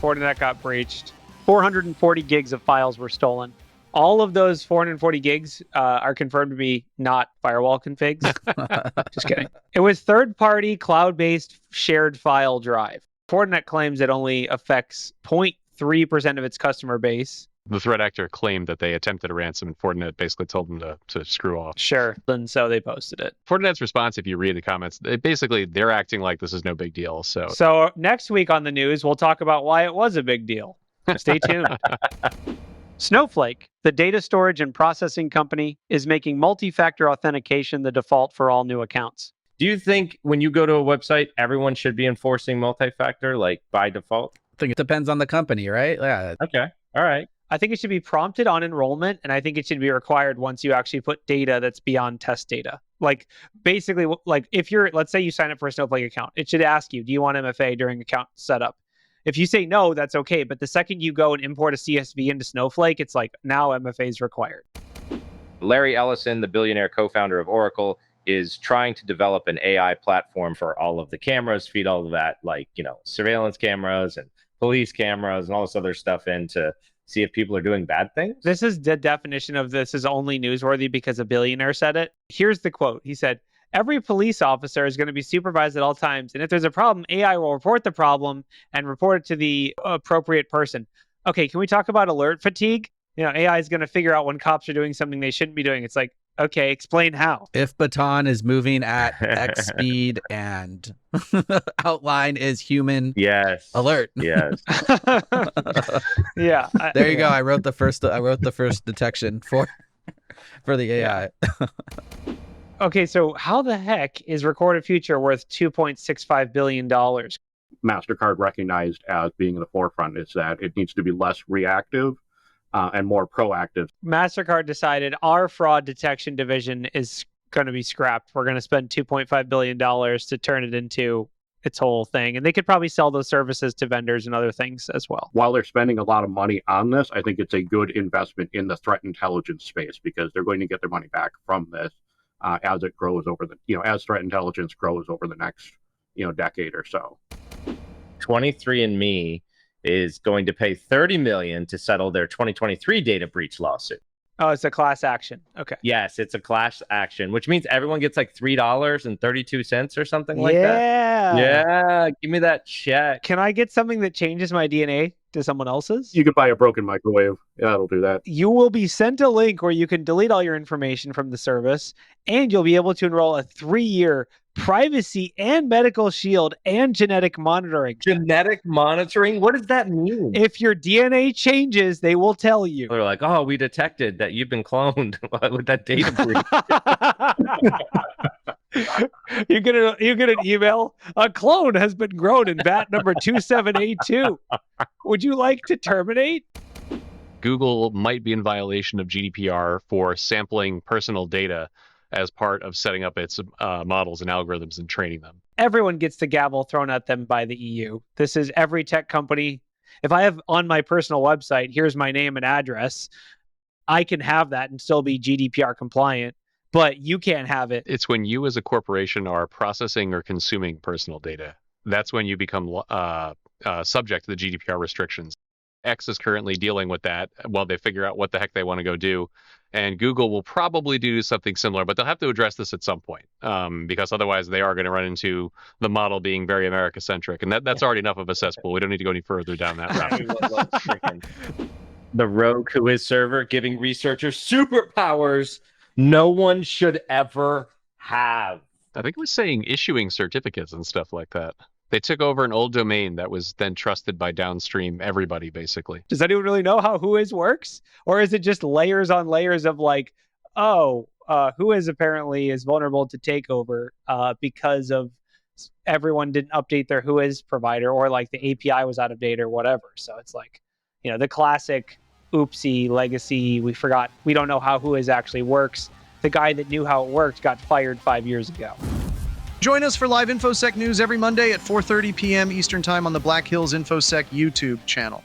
Fortinet got breached. 440 gigs of files were stolen. All of those 440 gigs are confirmed to be not firewall configs. Just kidding. It was third-party, cloud-based shared file drive. Fortinet claims it only affects 0.3% of its customer base. The threat actor claimed that they attempted a ransom, and Fortinet basically told them to screw off. Sure. And so they posted it. Fortinet's response, if you read the comments, they're acting like this is no big deal. So next week on the news, we'll talk about why it was a big deal. Stay tuned. Snowflake, the data storage and processing company, is making multi-factor authentication the default for all new accounts. Do you think when you go to a website, everyone should be enforcing multi-factor, like by default? I think it depends on the company, right? Yeah. Okay. All right. I think it should be prompted on enrollment, and I think it should be required once you actually put data that's beyond test data. Like, basically, like if let's say you sign up for a Snowflake account, it should ask you, do you want MFA during account setup? If you say no, that's okay. But the second you go and import a CSV into Snowflake, it's like, now MFA is required. Larry Ellison, the billionaire co-founder of Oracle, is trying to develop an AI platform for all of the cameras, feed all of that, like, surveillance cameras and police cameras and all this other stuff in to see if people are doing bad things. This is the definition of this is only newsworthy because a billionaire said it. Here's the quote. He said, every police officer is going to be supervised at all times. And if there's a problem, AI will report the problem and report it to the appropriate person. Okay, can we talk about alert fatigue? AI is going to figure out when cops are doing something they shouldn't be doing. It's like, okay, explain how. If baton is moving at X speed and outline is human, yes, alert. Yes. Yeah. There you go. I wrote the first detection for the AI. Okay, so how the heck is Recorded Future worth $2.65 billion? Mastercard recognized as being in the forefront is that it needs to be less reactive and more proactive. Mastercard decided our fraud detection division is going to be scrapped. We're going to spend $2.5 billion to turn it into its whole thing. And they could probably sell those services to vendors and other things as well. While they're spending a lot of money on this, I think it's a good investment in the threat intelligence space because they're going to get their money back from this as it grows over as threat intelligence grows over the next, decade or so. 23andMe is going to pay $30 million to settle their 2023 data breach lawsuit. Oh, it's a class action. Okay. Yes, it's a class action, which means everyone gets like $3.32 or something like that. Yeah, give me that check. Can I get something that changes my DNA to someone else's? You could buy a broken microwave. Yeah, it'll do that. You will be sent a link where you can delete all your information from the service, and you'll be able to enroll a 3-year privacy and medical shield and genetic monitoring. Genetic monitoring? What does that mean? If your DNA changes, they will tell you. They're like, oh, we detected that you've been cloned with that data breach. You get an email. A clone has been grown in bat number 2782. Would you like to terminate? Google might be in violation of GDPR for sampling personal data as part of setting up its models and algorithms and training them. Everyone gets the gavel thrown at them by the EU. This is every tech company. If I have on my personal website, here's my name and address, I can have that and still be GDPR compliant, but you can't have it. It's when you as a corporation are processing or consuming personal data. That's when you become subject to the GDPR restrictions. X is currently dealing with that while they figure out what the heck they want to go do. And Google will probably do something similar, but they'll have to address this at some point because otherwise they are going to run into the model being very America-centric. And that's already enough of a cesspool. We don't need to go any further down that route. The rogue WHOIS server giving researchers superpowers no one should ever have. I think it was saying issuing certificates and stuff like that. They took over an old domain that was then trusted by downstream everybody, basically. Does anyone really know how WHOIS works? Or is it just layers on layers of like, WHOIS apparently is vulnerable to takeover because of everyone didn't update their WHOIS provider or like the API was out of date or whatever. So it's like, the classic oopsie legacy. We forgot. We don't know how WHOIS actually works. The guy that knew how it worked got fired 5 years ago. Join us for live InfoSec news every Monday at 4:30 p.m. Eastern Time on the Black Hills InfoSec YouTube channel.